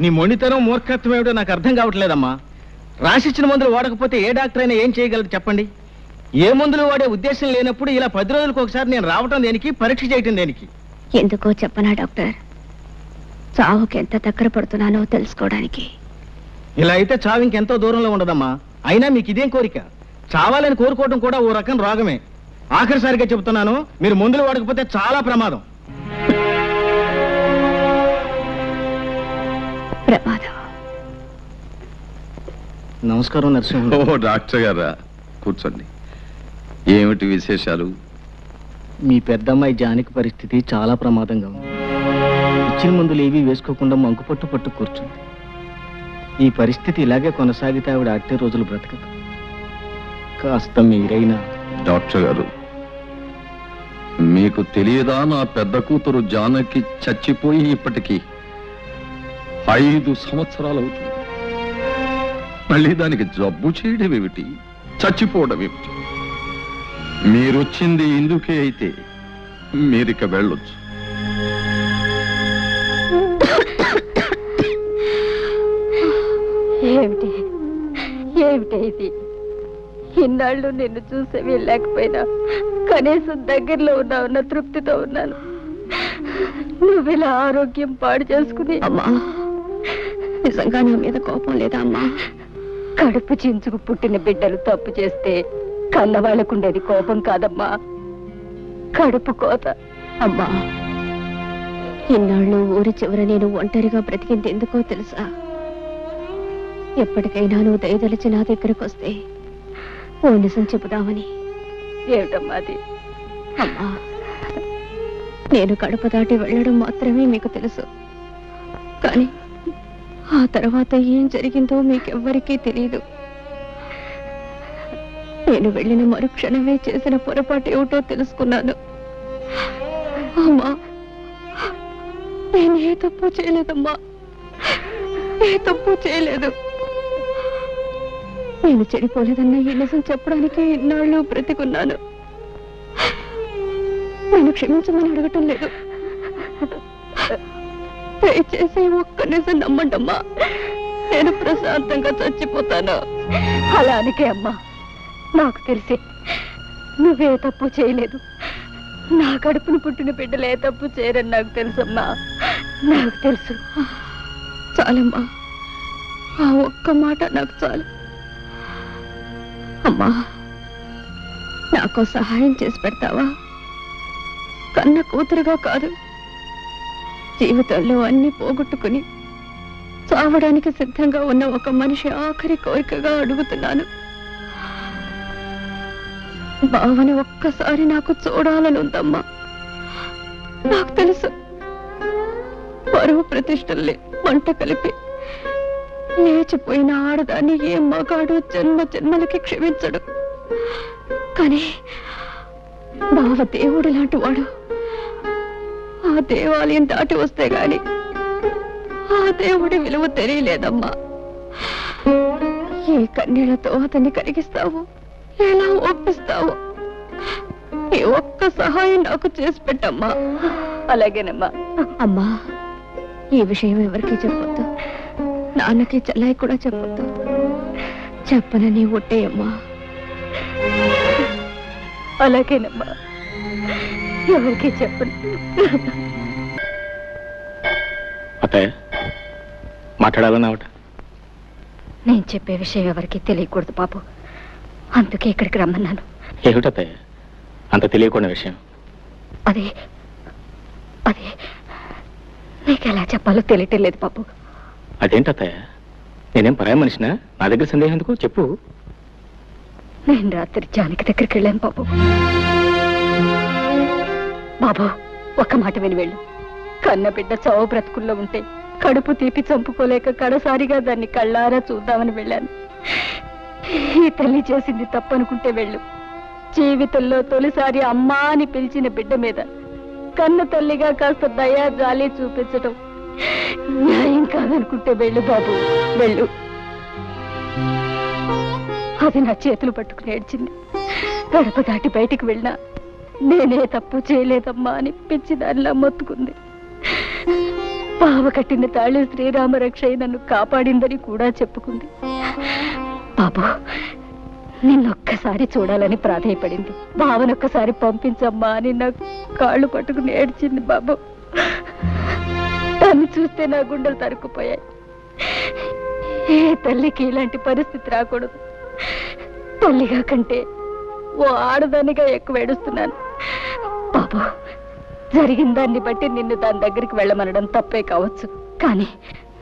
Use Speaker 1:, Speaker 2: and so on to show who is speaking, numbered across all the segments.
Speaker 1: నీ మొండితనం మూర్ఖత్వం ఏమిటో నాకు అర్థం కావట్లేదమ్మా. రాసిచ్చిన మందులు వాడకపోతే ఏ డాక్టర్ అయినా ఏం చేయగలరు చెప్పండి? ఏ మందులు వాడే ఉద్దేశం లేనప్పుడు ఇలా 10 రోజులకు ఒకసారి నేను రావటం దేనికి, పరీక్ష చేయటం దేనికి?
Speaker 2: ఎందుకో చెప్పనా డాక్టర్, చావుకి ఎంత దగ్గర పడుతున్నానో తెలుసుకోవడానికి.
Speaker 1: ఇలా అయితే చావు ఇంకెంతో దూరంలో ఉండదమ్మా. అయినా మీకు ఇదేం కోరిక? చావాలని కోరుకోవడం కూడా ఓ రకం రోగమే. ఆఖరిసారిగా చెబుతున్నాను, మీరు మందులు వాడకపోతే చాలా ప్రమాదం. నమస్కారం నరసింహ.
Speaker 3: ఓ డాక్టర్ గారా, కూర్చోండి. ఏమిటి విశేషాలు?
Speaker 1: మీ పెద్దమ్మాయి జానకి పరిస్థితి చాలా ప్రమాదంగా ఉంది. ఇచ్చిన మందులు ఏవీ వేసుకోకుండా మంకుపట్టు పట్టు కూర్చుంది. ఈ పరిస్థితి ఇలాగే కొనసాగితే ఆవిడ అట్టే రోజులు బ్రతకదు. కాస్త మీరైనా.
Speaker 3: డాక్టర్ గారు, మీకు తెలియదా నా పెద్ద కూతురు జానకి చచ్చిపోయి ఇప్పటికీ 5 సంవత్సరాలు అవుతుంది. మళ్ళీ దానికి జబ్బు చేయడం ఏమిటి, చచ్చిపోవడం ఏమిటి? మీరొచ్చింది ఇందుకే అయితే మీరిక వెళ్ళొచ్చు.
Speaker 2: ఏమిటి ఏమిటి ఇది? ఇన్నాళ్ళు నిన్ను చూసే వెళ్ళలేకపోయినా కనీసం దగ్గరలో ఉన్నావున్న తృప్తితో ఉన్నాను. నువ్విలా ఆరోగ్యం పాడు చేసుకుని. అమ్మా, నిజంగా నా మీద కోపం లేదా అమ్మా? కడుపు చించుకు పుట్టిన బిడ్డలు తప్పు చేస్తే కన్నవాళ్ళకుండేది కోపం కాదమ్మా, కడుపు కోత. అమ్మా, ఇన్నాళ్ళు ఊరి చివర నేను ఒంటరిగా బ్రతికింది ఎందుకో తెలుసా? ఎప్పటికైనా నువ్వు దయదలిచి నా దగ్గరకు వస్తే ఓ నిజం చెబుదామని. ఏమిటమ్మా అది? అమ్మా, నేను కడుపు దాటి వెళ్ళడం మాత్రమే మీకు తెలుసు, కానీ ఆ తర్వాత ఏం జరిగిందో మీకెవ్వరికీ తెలియదు. నేను వెళ్ళిన మరుక్షణమే చేసిన పొరపాటు ఏమిటో తెలుసుకున్నాను. అమ్మా, నేను ఏ తప్పు చేయలేదమ్మా, ఏ తప్పు చేయలేదు. నేను చెడిపోలేదన్న ఈ నిజం చెప్పడానికి ఇన్నాళ్ళు బ్రతికున్నాను. నేను క్షమించమని అడగటం లేదు, దయచేసి ఒక్క నిజం నమ్మండమ్మా. నేను ప్రశాంతంగా చచ్చిపోతాను. అలానికే అమ్మా, నాకు తెలిసే నువ్వే తప్పు చేయలేదు. నా కడుపును పుట్టిన బిడ్డలు ఏ తప్పు చేయరని నాకు తెలుసమ్మా, నాకు తెలుసు. చాలమ్మా, ఆ ఒక్క మాట నాకు చాలు. అమ్మా, నాకు సహాయం చేసి పెడతావా? కన్న కూతురుగా కాదు, జీవితంలో అన్ని పోగొట్టుకుని చావడానికి సిద్ధంగా ఉన్న ఒక మనిషి ఆఖరి కోరికగా అడుగుతున్నాను. బావని ఒక్కసారి నాకు చూడాలని ఉందమ్మా. నాకు తెలుసు, పరువు ప్రతిష్టల్ని మంట కలిపి లేచిపోయిన ఆడదాన్ని ఏ మగాడు జన్మ జన్మలకి క్షమించడు. కానీ బావ దేవుడు లాంటి వాడు. ఆ దేవాలయం దాటి వస్తే గాని ఆ దేవుడి విలువ తెలియలేదమ్మా. ఏ కన్యలతో అతన్ని కరిగిస్తావు, ఎలా ఒప్పిస్తావు? ఈ ఒక్క సహాయం నాకు చేసి పెట్టమ్మా. అలాగేనమ్మా. అమ్మా, ఈ విషయం ఎవరికి చెప్పొద్దు, నాన్నకి చెల్లాయి కూడా చెప్పొద్దు. చెప్పనని ఒట్టేయమ్మా. అలాగేనమ్మా, ఎవరికి చెప్పను.
Speaker 1: అత్తయ్య, మాట్లాడాలన్నావట?
Speaker 2: నేను చెప్పే విషయం ఎవరికి తెలియకూడదు బాబు, అందుకే ఇక్కడికి రమ్మన్నాను.
Speaker 1: ఏమిటత్తయ్య అంత తెలియకుండా విషయం?
Speaker 2: అదే అదే నీకు ఎలా చెప్పాలో తెలియటం లేదు బాబు.
Speaker 1: అదేంటత్తయ్య, నేనేం పరాయి మనిషినా? నా దగ్గర సందేహం ఎందుకు, చెప్పు.
Speaker 2: నేను రాత్రి జానకి దగ్గరికి వెళ్ళాను బాబు. బాబు, ఒక్క మాట విని వెళ్ళు. కన్న బిడ్డ చావు బ్రతుకుల్లో ఉంటే కడుపు తీపి చంపుకోలేక కడసారిగా దాన్ని కళ్ళారా చూద్దామని వెళ్ళాను. ఈ తల్లి చేసింది తప్పనుకుంటే వెళ్ళు. జీవితంలో తొలిసారి అమ్మా అని పిలిచిన బిడ్డ మీద కన్న తల్లిగా కాస్త దయా జాలి చూపించటం న్యాయం కాదనుకుంటే వెళ్ళు బాబు, వెళ్ళు. అది నా చేతులు పట్టుకుని ఏడ్చింది. గడప దాటి బయటికి వెళ్ళినా నేనే తప్పు చేయలేదమ్మా అని పిచ్చి దానిలా మొత్తుకుంది. బావ కట్టిన తాళి శ్రీరామ రక్ష నన్ను కాపాడిందని కూడా చెప్పుకుంది. బాబు, నిన్నొక్కసారి చూడాలని ప్రాధేయపడింది. బావనొక్కసారి పంపించమ్మా అని నా కాళ్ళు పట్టుకుని ఏడ్చింది బాబు. దాన్ని చూస్తే నా గుండెలు తరుక్కుపోయాయి. ఏ తల్లికి ఇలాంటి పరిస్థితి రాకూడదు. తల్లిగా కంటే ఓ ఆడదానిగా ఎక్కువ ఏడుస్తున్నాను. బాబు, జరిగిన దాన్ని బట్టి నిన్ను దాని దగ్గరికి వెళ్ళమనడం తప్పే కావచ్చు, కానీ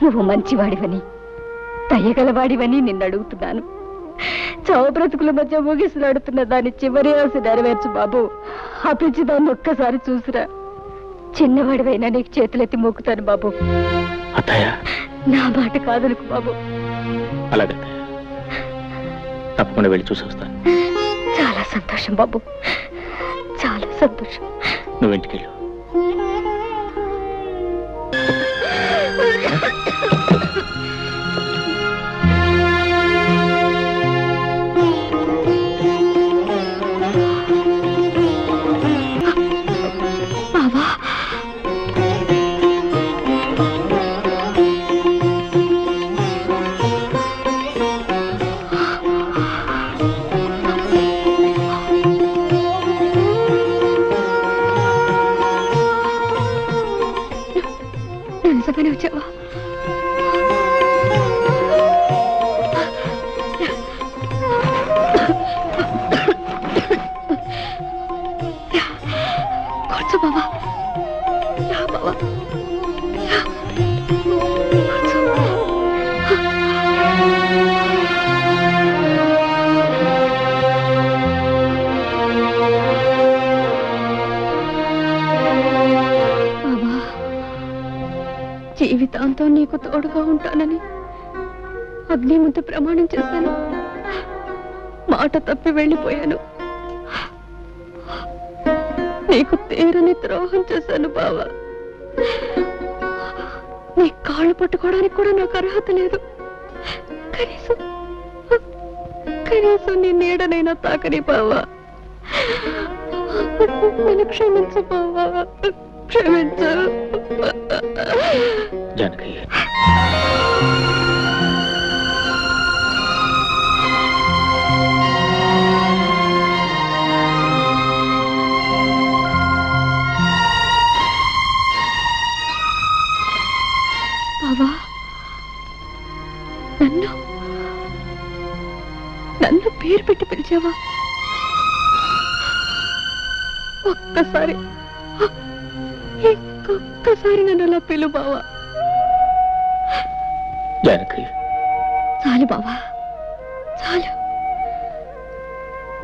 Speaker 2: నువ్వు మంచివాడివని దయగలవాడివని నిన్ను అడుగుతున్నాను. చావు బ్రతుకుల మధ్య ముగిసిలాడుతున్న దాని చివరి ఆశ నెరవేర్చు బాబు. ఆ పిచ్చి దాన్ని ఒక్కసారి చూసిరా. చిన్నవాడివైనా నీకు చేతులెత్తి మొక్కుతాను బాబు. నా మాట కాదనుకు బాబు.
Speaker 1: అలాగే తప్పకుండా వెళ్ళి చూసి వస్తాను.
Speaker 2: చాలా సంతోషం బాబు, చాలా సంతోషం.
Speaker 1: నువ్వు ఇంటికి వెళ్ళు.
Speaker 2: బాబా, నిజంగానే వచ్చావా? కూర్చో బాబా. బాబా జీవితాంతం నీకు తోడుగా ఉంటానని అగ్ని ముందు ప్రమాణం చేశాను. మాట తప్పి వెళ్ళిపోయాను. నీకు తీరని ద్రోహం చేశాను బావా. నీ కాళ్ళు పట్టుకోవడానికి కూడా నాకు అర్హత లేదు. కనీసం నీ నీడనైనా తాకని బావా. నన్ను క్షమించు బావా, క్షమించు.
Speaker 1: జానకి,
Speaker 2: బావా, నన్ను పేరు పెట్టి పిలిచావా? ఒక్కసారి ఇంకొక్కసారి నన్ను అలా పిలు బావా.
Speaker 1: జానకి,
Speaker 2: చాలు బావా, చాలు.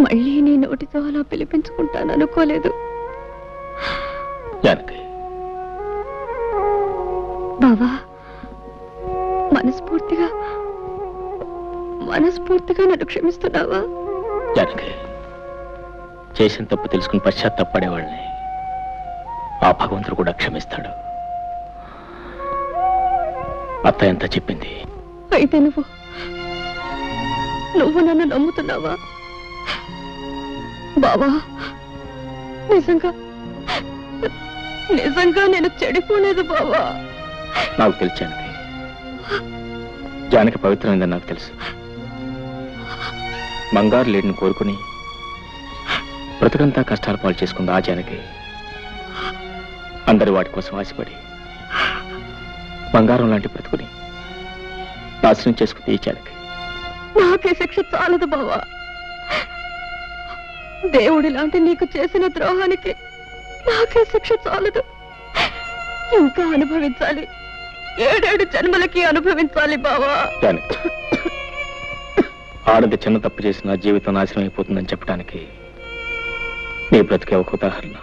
Speaker 2: మళ్ళీ నీ నోటితో అలా పిలిపించుకుంటాను అనుకోలేదు.
Speaker 1: జానకి,
Speaker 2: బావా, మనస్ఫూర్తిగా నన్ను క్షమిస్తున్నావా?
Speaker 1: జానకి, చేసిన తప్పు తెలుసుకుని పశ్చాత్తాపడేవాళ్ళని ఆ భగవంతుడు కూడా క్షమిస్తాడు. అత్త ఎంత చెప్పింది?
Speaker 2: అయితే నువ్వు నన్ను నమ్ముతున్నావా బావా? నిజంగా నేను చెడిపోలేదు బావా.
Speaker 1: నాకు తెలుసు జానకి, జానకి పవిత్రమైందని నాకు తెలుసు. బంగారు లేడిని కోరుకుని బ్రతుకంతా కష్టాలు పాలు చేసుకుంది ఆ జానకి. అందరి వాటి కోసం ఆశపడి బంగారం లాంటి బ్రతుకుని నాశనం చేసుకుంది ఈ జానకి.
Speaker 2: నాకే శిక్ష చాలదు బావా. దేవుడి లాంటి నీకు చేసిన ద్రోహానికి నాకే శిక్ష చాలదు. ఇంకా అనుభవించాలి. 7 జన్మలకి అనుభవించాలి బావా.
Speaker 1: జానకి, ఆడది చిన్న తప్పు చేసిన జీవితం నాశనం అయిపోతుందని చెప్పడానికి నీ బ్రతికే ఒక ఉదాహరణ.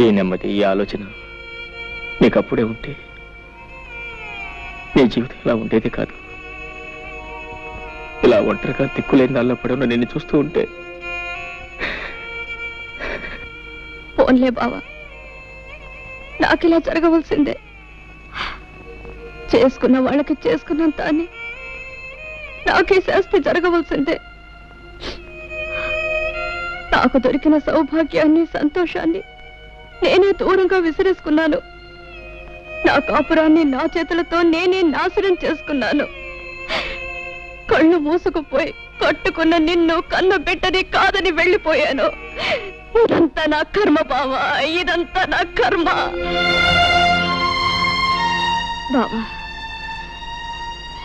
Speaker 1: ఈ నెమ్మది, ఈ ఆలోచన నీకు అప్పుడే ఉంటే నీ జీవితం ఇలా ఉండేది కాదు. ఇలా ఒంటరిగా దిక్కులేని దానిలో పడి నిన్ను చూస్తూ ఉంటే.
Speaker 2: పోన్లే బావా, నాకిలా జరగవలసిందే. చేసుకున్న వాళ్ళకి చేసుకున్నంత అని నాకే శాస్తి జరగవలసిందే. నాకు దొరికిన సౌభాగ్యాన్ని, సంతోషాన్ని నేనే దూరంగా విసిరేసుకున్నాను. నా కాపురాన్ని నా చేతులతో నేనే నాశనం చేసుకున్నాను. కళ్ళు మూసుకుపోయి కట్టుకున్న నిన్ను కన్న బిడ్డని కాదని వెళ్ళిపోయాను. ఇదంతా నా కర్మ బావా, ఇదంతా నా కర్మ. బావా,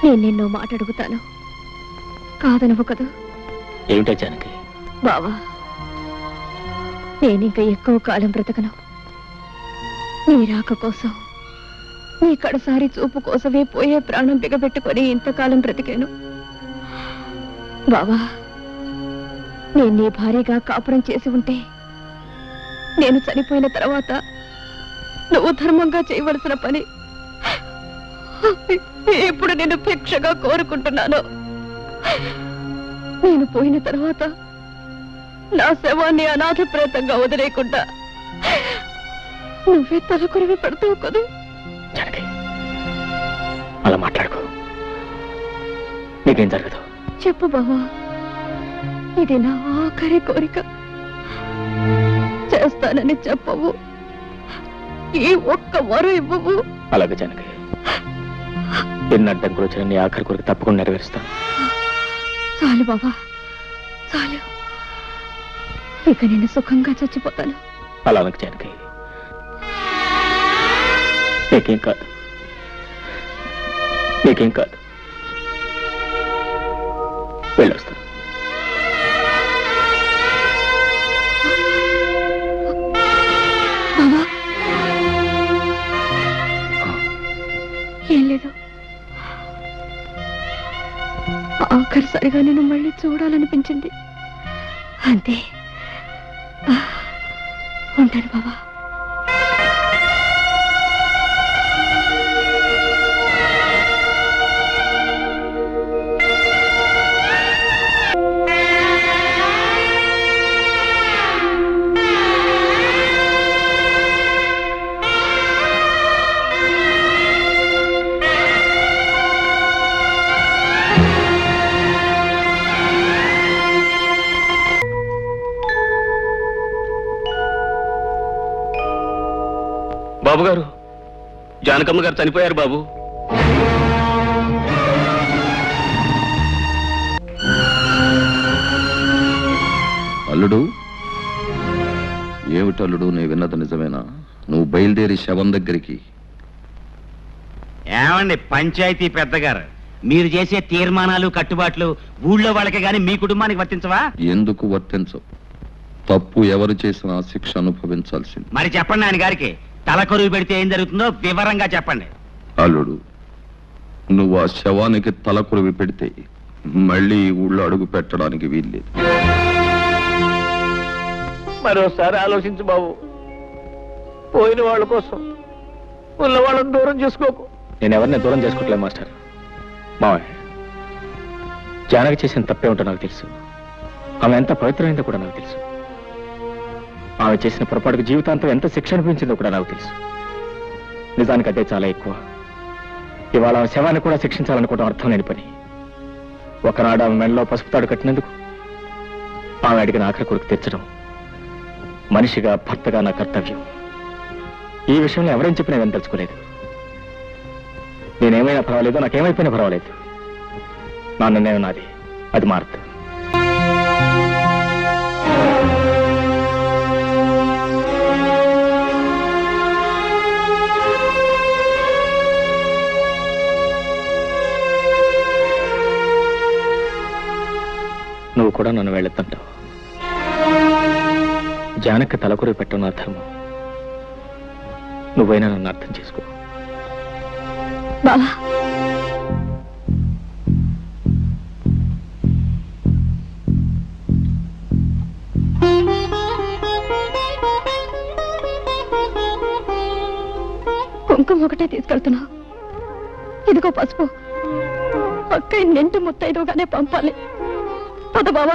Speaker 2: నేను నిన్నో మాట అడుగుతాను, కాదనవు కదా?
Speaker 1: ఏమిటో జానకి?
Speaker 2: బావా, నేనింక ఎక్కువ కాలం బ్రతకను. నీ రాక కోసం, నీ కడసారి చూపు కోసమే పోయే ప్రాణం బిగబెట్టుకొని ఇంతకాలం బ్రతికాను. బావా, నేను నీ భార్యగా కాపురం చేసి ఉంటే నేను చనిపోయిన తర్వాత నువ్వు ధర్మంగా చేయవలసిన పని ఇప్పుడు నేను భిక్షగా కోరుకుంటున్నాను. నేను పోయిన తర్వాత నా శవాన్ని అనాథ ప్రేతంగా వదిలేకుండా నువ్వే తలకొరివి పెడతావు కదా?
Speaker 1: అలా మాట్లాడుకో, నీకేం జరగదు.
Speaker 2: చెప్పు బావా, ఇది నా ఆఖరి కోరిక. చేస్తానని చెప్పవు, ఈ ఒక్క వరం ఇవ్వవు.
Speaker 1: అలాగే జానకి, ఎన్ని అడ్డంకులు వచ్చిన నీ ఆఖరి కోరిక తప్పకుండా నెరవేరుస్తాను.
Speaker 2: చాలు బావా, చాలు. ఇక నేను సుఖంగా చచ్చిపోతాను.
Speaker 1: అలా అనకు జానకి, నీకేం కాదు, నీకేం కాదు. వెళ్ళొస్తాను.
Speaker 2: బావా, ఏం లేదు. ఆఖరిసరిగా నేను మళ్ళీ చూడాలనిపించింది, అంతే. ఉంటాను బావా.
Speaker 1: బాబు గారు, జానకమ్మ గారు చనిపోయారు బాబు.
Speaker 3: అల్లుడు, ఏమిటల్లుడు నీ విన్నది నిజమేనా? నువ్వు బయలుదేరి శవం దగ్గరికి.
Speaker 4: ఏమండి పంచాయతీ పెద్దగారు, మీరు చేసే తీర్మానాలు కట్టుబాట్లు ఊళ్ళో వాళ్ళకి గాని మీ కుటుంబానికి వర్తించవా?
Speaker 3: ఎందుకు వర్తించవు? తప్పు ఎవరు చేసినా శిక్ష అనుభవించాల్సింది.
Speaker 4: మరి చెప్పండి ఆయన గారికి, తలకొరువు పెడితే ఏం జరుగుతుందో వివరంగా చెప్పండి.
Speaker 3: అల్లుడు, నువ్వు ఆ శవానికి తలకొరివి పెడితే మళ్ళీ ఊళ్ళో అడుగు పెట్టడానికి వీల్లేదు.
Speaker 1: మరోసారి ఆలోచించు బాబు. పోయిన వాళ్ళ కోసం ఉన్న వాళ్ళని దూరం చేసుకోకు. నేను ఎవరిని దూరం చేసుకోవట్లేదు మాస్టర్. మావయ్య, జానకి చేసిన తప్పే ఉంటో నాకు తెలుసు. ఆమె ఎంత పవిత్రమైందో కూడా నాకు తెలుసు. ఆమె చేసిన పొరపాటుకు జీవితాంతం ఎంత శిక్ష అనిపించిందో కూడా నాకు తెలుసు. నిజానికి అదే చాలా ఎక్కువ. ఇవాళ ఆమె శవాన్ని కూడా శిక్షించాలనుకోవడం అర్థం లేని పని. ఒకనాడు ఆమె మెడలో పసుపు తాడు కట్టినందుకు ఆమె అడిగిన ఆఖరి కొరకు తెచ్చడం మనిషిగా, భర్తగా నా కర్తవ్యం. ఈ విషయంలో ఎవరేం చెప్పినా నేను తెలుసుకోలేదు. నేనేమైనా పర్వాలేదు, నాకేమైపోయినా పర్వాలేదు. నా నిర్ణయం నాది, అది మారదు. నువ్వు కూడా నన్ను వెళ్ళొద్దంటావు. జానకి తలకొరి పెట్టడం నా ధర్మం. నువ్వైనా నన్ను అర్థం చేసుకో.
Speaker 2: బావా, కుంకుమ ఒకటే తీసుకెళ్తున్నావు, ఇదిగో పసుపు. అక్కయ్య నిండు ముత్తైదుగానే పంపాలి. పద బావా.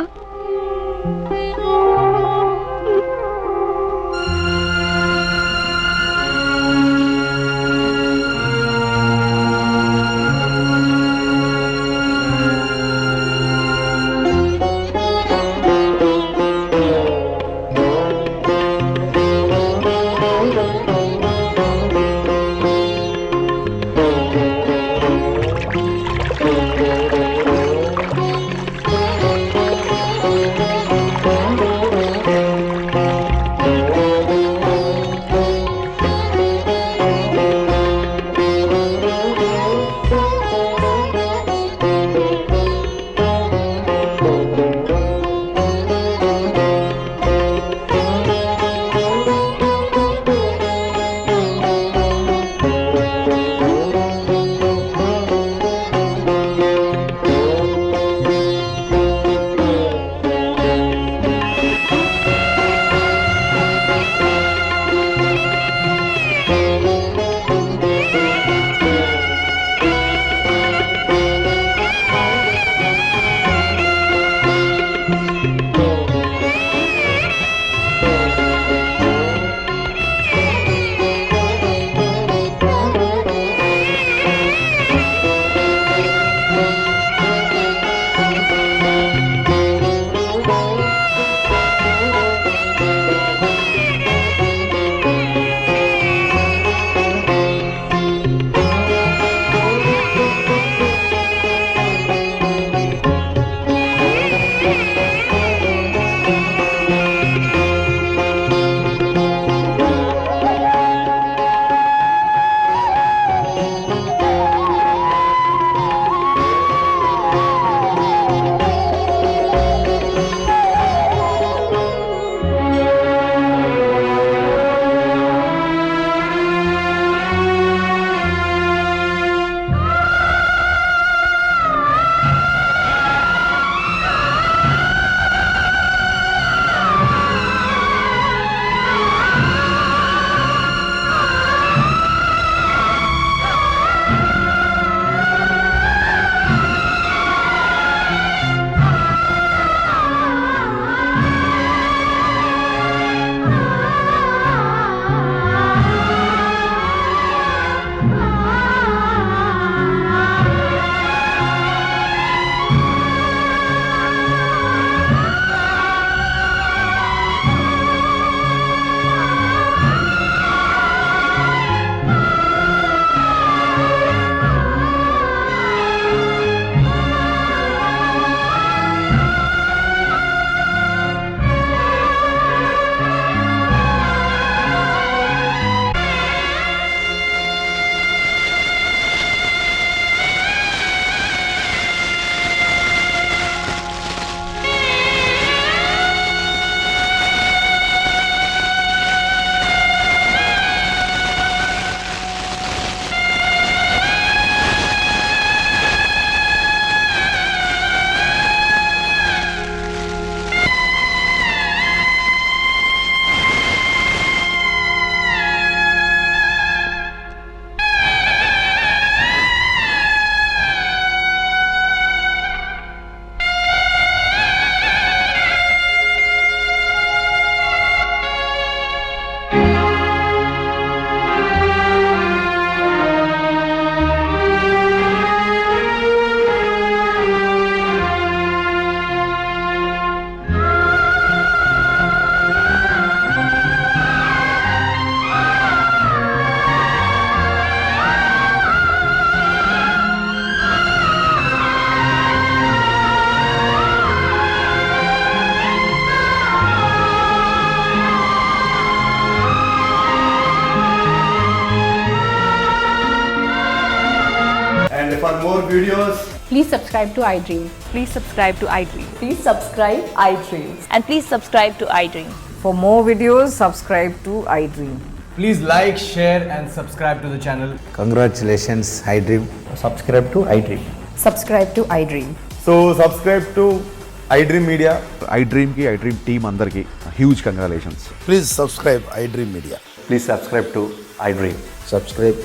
Speaker 5: And for more videos,
Speaker 2: Please subscribe to iDream.
Speaker 6: Please subscribe to iDream.
Speaker 7: Please subscribe iDream.
Speaker 6: And please subscribe to iDream.
Speaker 7: For more videos, subscribe to iDream.
Speaker 5: please like, share, and subscribe to the channel.
Speaker 8: Congratulations, iDream. Subscribe to iDream.
Speaker 7: Subscribe to iDream.
Speaker 5: So subscribe to iDream Media.
Speaker 9: iDream team అందరికి huge congratulations.
Speaker 8: Please subscribe iDream Media.
Speaker 9: Please subscribe to iDream.
Speaker 8: Subscribe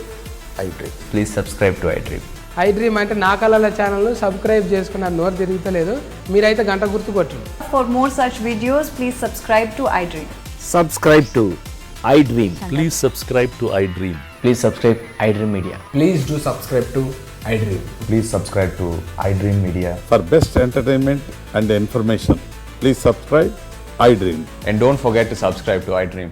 Speaker 8: iDream.
Speaker 9: Please subscribe to iDream.
Speaker 10: iDream అంటే నా కళల channel subscribe చేసుకున్న నోరు తిరుగుతలేదు, మీరైతే గంట గుర్తు కొట్టండి.
Speaker 7: For more such videos, please subscribe to iDream.
Speaker 1: Subscribe to iDream.
Speaker 11: Please subscribe to iDream.
Speaker 1: Please subscribe iDream media.
Speaker 5: Please do subscribe to iDream.
Speaker 9: Please subscribe to iDream Media.
Speaker 11: For best entertainment and information, please subscribe iDream.
Speaker 9: And don't forget to subscribe to iDream.